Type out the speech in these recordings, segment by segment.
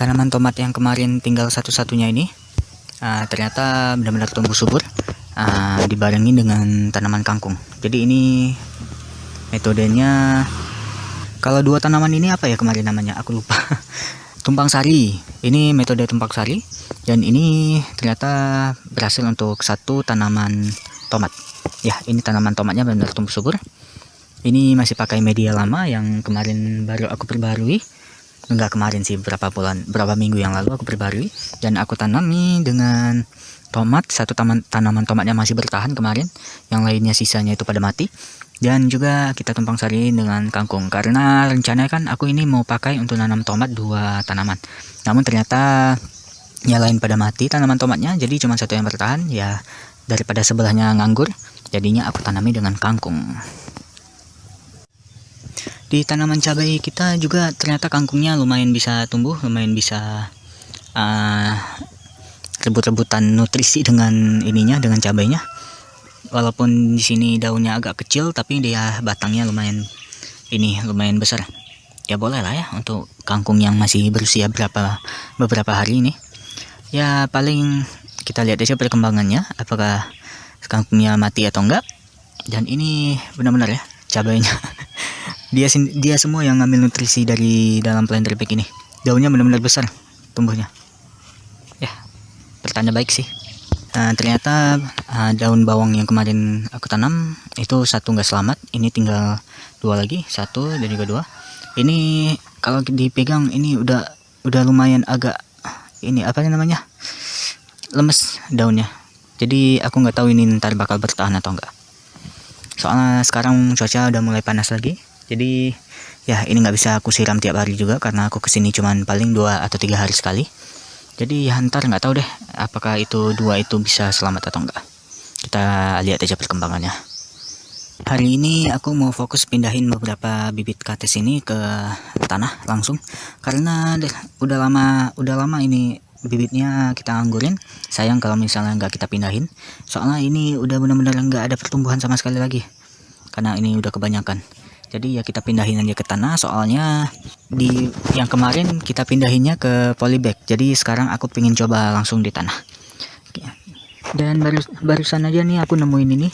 Tanaman tomat yang kemarin tinggal satu-satunya ini ternyata benar-benar tumbuh subur, dibarengi dengan tanaman kangkung. Jadi ini metodenya, kalau dua tanaman ini apa ya kemarin namanya, aku lupa. Tumpang sari, ini metode tumpang sari, dan ini ternyata berhasil untuk satu tanaman tomat. Ya, ini tanaman tomatnya benar-benar tumbuh subur. Ini masih pakai media lama yang kemarin baru aku perbarui. Enggak kemarin sih, berapa minggu yang lalu aku perbarui, dan aku tanami dengan tomat. Satu tanaman tomatnya masih bertahan kemarin, yang lainnya sisanya itu pada mati. Dan juga kita tumpang sari dengan kangkung, karena rencananya kan aku ini mau pakai untuk nanam tomat 2 tanaman. Namun ternyata yang lain pada mati tanaman tomatnya, jadi cuma satu yang bertahan. Ya daripada sebelahnya nganggur, jadinya aku tanami dengan kangkung. Di tanaman cabai kita juga ternyata kangkungnya lumayan bisa tumbuh, lumayan bisa rebut-rebutan nutrisi dengan ininya, dengan cabainya. Walaupun di sini daunnya agak kecil, tapi dia batangnya lumayan besar. Ya boleh lah ya untuk kangkung yang masih berusia beberapa hari ini. Ya paling kita lihat aja perkembangannya, apakah kangkungnya mati atau enggak. Dan ini benar-benar ya cabainya. Dia semua yang ngambil nutrisi dari dalam planter bag ini. Daunnya benar-benar besar tumbuhnya. Ya, pertanda baik sih. Ternyata daun bawang yang kemarin aku tanam itu satu nggak selamat. Ini tinggal 2 lagi, 1 dan juga 2. Ini kalau dipegang ini udah lumayan agak ini apa namanya, lemes daunnya. Jadi aku nggak tahu ini ntar bakal bertahan atau enggak. Soalnya sekarang cuaca udah mulai panas lagi. Jadi ya ini nggak bisa aku siram tiap hari juga, karena aku kesini cuman paling 2 atau 3 hari sekali. Jadi ya ntar nggak tahu deh apakah itu 2 itu bisa selamat atau enggak. Kita lihat aja perkembangannya. Hari ini aku mau fokus pindahin beberapa bibit kates ini ke tanah langsung, karena udah lama ini bibitnya kita anggurin. Sayang kalau misalnya nggak kita pindahin, soalnya ini udah benar-benar nggak ada pertumbuhan sama sekali lagi, karena ini udah kebanyakan. Jadi ya kita pindahin aja ke tanah, soalnya di yang kemarin kita pindahinnya ke polybag. Jadi sekarang aku pengen coba langsung di tanah. Dan barusan aja nih aku nemuin ini.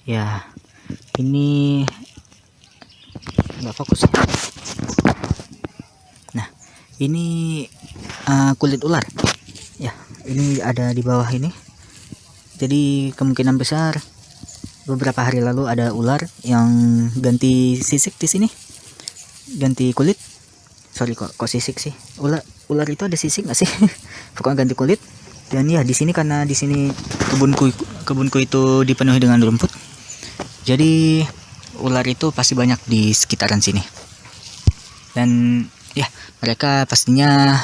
Ya, ini nggak fokus. Nah, ini kulit ular. Ya, ini ada di bawah ini. Jadi kemungkinan besar beberapa hari lalu ada ular yang ganti sisik di sini, ganti kulit. Sorry kok sisik sih, ular itu ada sisik nggak sih? Pokoknya ganti kulit. Dan ya di sini, karena di sini kebunku itu dipenuhi dengan rumput, jadi ular itu pasti banyak di sekitaran sini. Dan ya mereka pastinya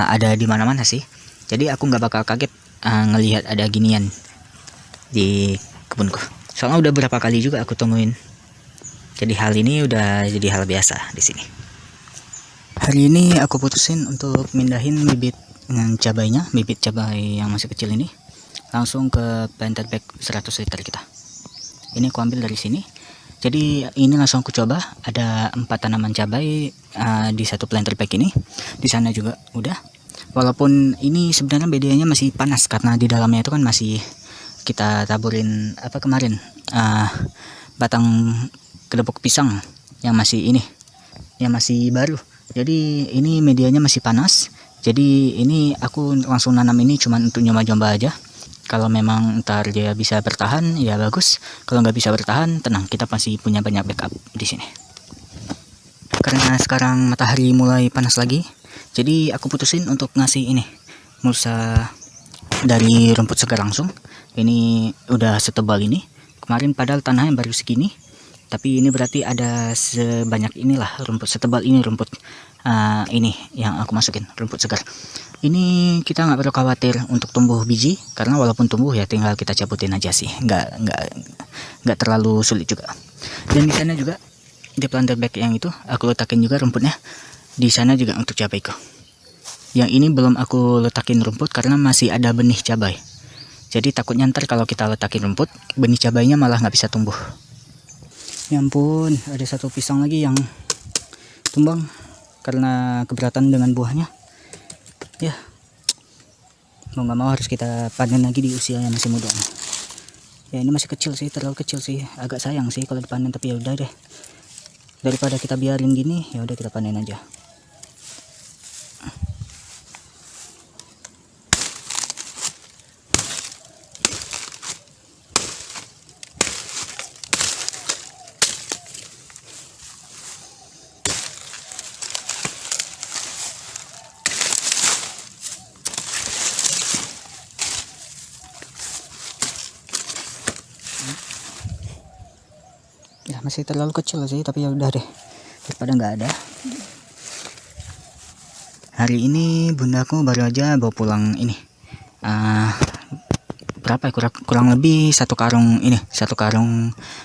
ada di mana-mana sih. Jadi aku nggak bakal kaget ngelihat ada ginian di kebunku. Soalnya udah berapa kali juga aku temuin. Jadi hal ini udah jadi hal biasa di sini. Hari ini aku putusin untuk mindahin bibit cabainya, bibit cabai yang masih kecil ini, langsung ke planter bag 100 liter kita. Ini aku ambil dari sini. Jadi ini langsung aku coba. Ada 4 tanaman cabai di satu planter bag ini. Di sana juga udah. Walaupun ini sebenarnya bedanya masih panas, karena di dalamnya itu kan masih kita taburin apa kemarin, batang kedepok pisang yang masih baru. Jadi ini medianya masih panas. Jadi ini aku langsung nanam ini cuma untuk nyoba-nyoba aja. Kalau memang ntar dia bisa bertahan ya bagus. Kalau nggak bisa bertahan, tenang, kita masih punya banyak backup di sini. Karena sekarang matahari mulai panas lagi, jadi aku putusin untuk ngasih ini mulsa dari rumput segar langsung. Ini udah setebal ini. Kemarin padahal tanahnya baru segini, tapi ini berarti ada sebanyak inilah rumput setebal ini, rumput ini yang aku masukin, rumput segar. Ini kita nggak perlu khawatir untuk tumbuh biji, karena walaupun tumbuh ya tinggal kita cabutin aja sih, nggak terlalu sulit juga. Dan di sana juga di planter bag yang itu aku letakin juga rumputnya. Di sana juga untuk cabaiku. Yang ini belum aku letakin rumput karena masih ada benih cabai. Jadi takutnya ntar kalau kita letakin rumput, benih cabainya malah nggak bisa tumbuh. Ya ampun, ada satu pisang lagi yang tumbang karena keberatan dengan buahnya. Ya, mau nggak mau harus kita panen lagi di usia yang masih muda. Ya ini masih kecil sih, terlalu kecil sih, agak sayang sih kalau dipanen, tapi ya udah deh, daripada kita biarin gini, ya udah kita panen aja. Ya masih terlalu kecil sih, tapi ya udah deh, daripada nggak ada. Hari ini bundaku baru aja bawa pulang ini, berapa ya, kurang lebih satu karung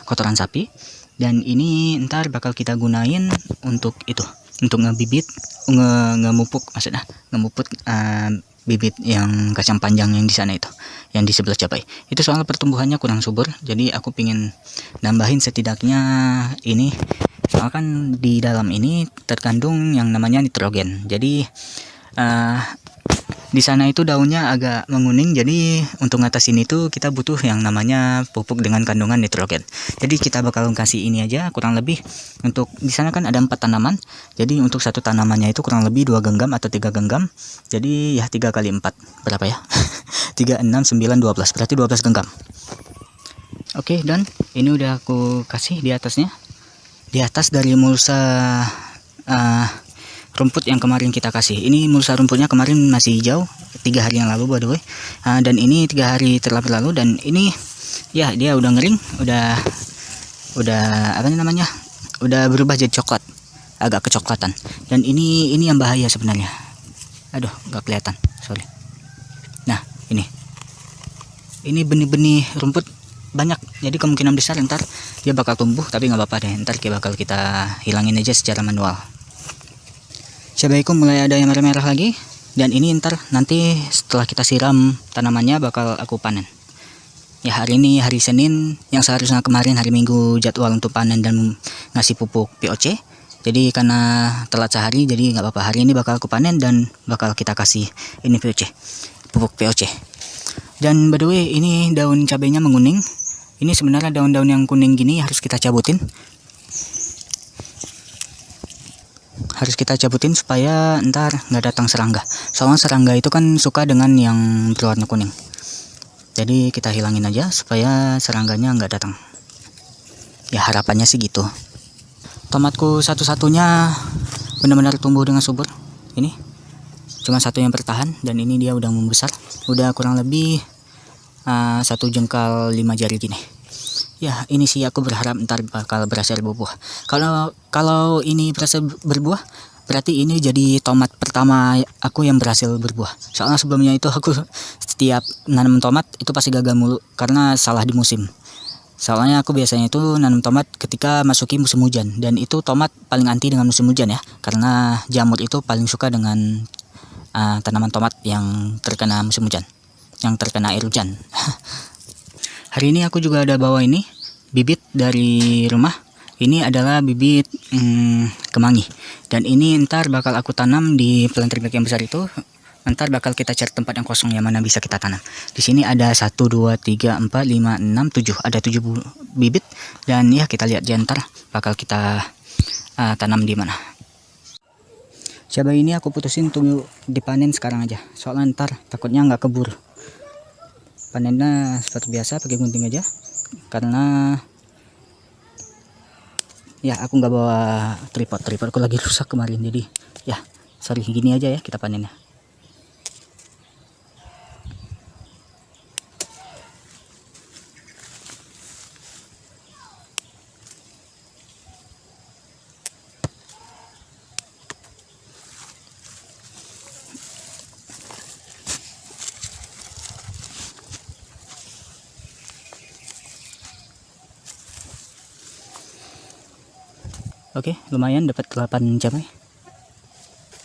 kotoran sapi, dan ini ntar bakal kita gunain untuk itu, untuk ngebibit, ngemupuk maksudnya, ngemupuk bibit yang kacang panjang yang di sana itu, yang di sebelah cabai itu, soal pertumbuhannya kurang subur, jadi aku pingin nambahin setidaknya ini, soal kan di dalam ini terkandung yang namanya nitrogen. Jadi di sana itu daunnya agak menguning, jadi untuk ngatasin itu kita butuh yang namanya pupuk dengan kandungan nitrogen. Jadi kita bakal kasih ini aja, kurang lebih untuk di sana kan ada 4 tanaman, jadi untuk satu tanamannya itu kurang lebih 2 genggam atau 3 genggam, jadi ya 3 kali 4 berapa ya 3, 6, 9, 12, berarti 12 genggam. Oke, dan ini udah aku kasih di atasnya, di atas dari mulsa rumput yang kemarin kita kasih. Ini mulsa rumputnya kemarin masih hijau, 3 hari yang lalu by the way, dan ini 3 hari terlalu lalu, dan ini ya dia udah ngering, udah apa namanya, udah berubah jadi coklat, agak kecoklatan, dan ini yang bahaya sebenarnya. Aduh, nggak kelihatan, sorry. Nah ini benih-benih rumput banyak, jadi kemungkinan besar ntar dia bakal tumbuh, tapi nggak apa-apa deh, ntar bakal kita hilangin aja secara manual. Cabaiku mulai ada yang merah-merah lagi, dan ini nanti setelah kita siram tanamannya bakal aku panen. Ya hari ini hari Senin, yang seharusnya kemarin hari Minggu jadwal untuk panen dan ngasih pupuk POC. Jadi karena telat sehari, jadi nggak apa-apa, hari ini bakal aku panen dan bakal kita kasih ini pupuk POC. Dan by the way, ini daun cabainya menguning. Ini sebenarnya daun-daun yang kuning gini harus kita cabutin. Supaya ntar nggak datang serangga. Soalnya serangga itu kan suka dengan yang berwarna kuning. Jadi kita hilangin aja supaya serangganya nggak datang. Ya harapannya sih gitu. Tomatku satu-satunya benar-benar tumbuh dengan subur. Ini cuma satu yang bertahan, dan ini dia udah membesar. Udah kurang lebih 1 jengkal 5 jari gini. Ya ini sih aku berharap ntar bakal berhasil berbuah. Kalau ini berhasil berbuah, berarti ini jadi tomat pertama aku yang berhasil berbuah. Soalnya sebelumnya itu aku setiap nanam tomat itu pasti gagal mulu karena salah di musim. Soalnya aku biasanya itu nanam tomat ketika masuki musim hujan, dan itu tomat paling anti dengan musim hujan ya, karena jamur itu paling suka dengan tanaman tomat yang terkena musim hujan, yang terkena air hujan. Hari ini aku juga ada bawa ini bibit dari rumah. Ini adalah bibit kemangi, dan ini ntar bakal aku tanam di planter bag yang besar itu. Ntar bakal kita cari tempat yang kosong yang mana bisa kita tanam. Di sini ada 1, 2, 3, 4, 5, 6, 7, ada 7 bibit, dan ya kita lihat aja ntar bakal kita tanam di mana. Cabai ini aku putusin untuk dipanen sekarang aja, soalnya ntar takutnya nggak keburu. Panennya seperti biasa pakai gunting aja, karena ya aku nggak bawa tripodku lagi rusak kemarin, jadi ya sorry, gini aja ya kita panennya. Oke, lumayan dapat 8 cabai.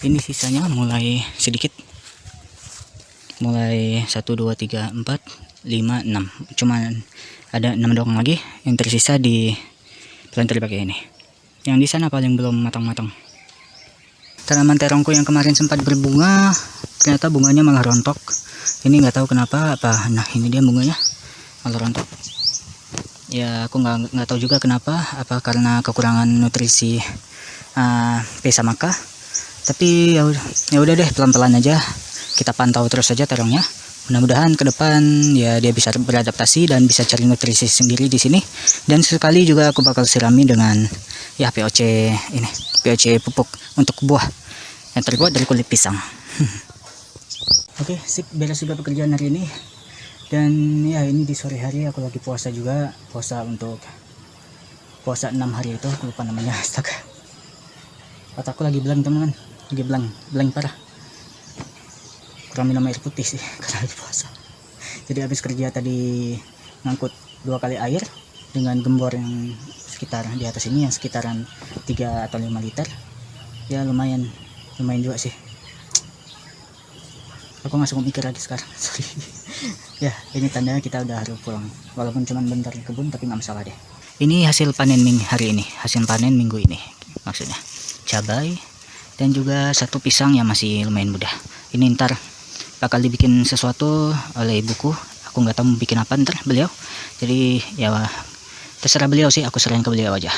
Ini sisanya mulai sedikit. Mulai 1, 2, 3, 4, 5, 6. Cuman ada 6 doang lagi yang tersisa di planter pakai ini. Yang di sana paling belum matang-matang. Tanaman terongku yang kemarin sempat berbunga ternyata bunganya malah rontok. Ini nggak tahu kenapa apa. Nah ini dia bunganya malah rontok. Ya aku nggak tahu juga kenapa, apa karena kekurangan nutrisi P sama K. Tapi ya udah deh, pelan-pelan aja kita pantau terus saja terongnya. Mudah-mudahan ke depan ya dia bisa beradaptasi dan bisa cari nutrisi sendiri di sini. Dan sekali juga aku bakal sirami dengan ya POC ini, POC pupuk untuk buah yang terbuat dari kulit pisang. Oke, sip, beres juga pekerjaan hari ini. Dan ya ini di sore hari aku lagi puasa juga, puasa 6 hari itu, aku lupa namanya. Astaga, otakku lagi blank teman-teman, lagi blank parah. Kurang minum air putih sih karena lagi puasa. Jadi habis kerja tadi ngangkut 2 kali air dengan gembor yang sekitar di atas ini, yang sekitaran 3 atau 5 liter. Ya lumayan juga sih. Aku nggak sanggup mikir lagi sekarang. Sorry. Ya ini tandanya kita udah harus pulang, walaupun cuma bentar di kebun, tapi nggak masalah deh. Ini hasil panen hari ini, hasil panen minggu ini maksudnya. Cabai dan juga 1 pisang yang masih lumayan muda. Ini ntar bakal dibikin sesuatu oleh ibuku. Aku nggak tahu mau bikin apa ntar beliau. Jadi ya terserah beliau sih, aku serahin ke beliau aja.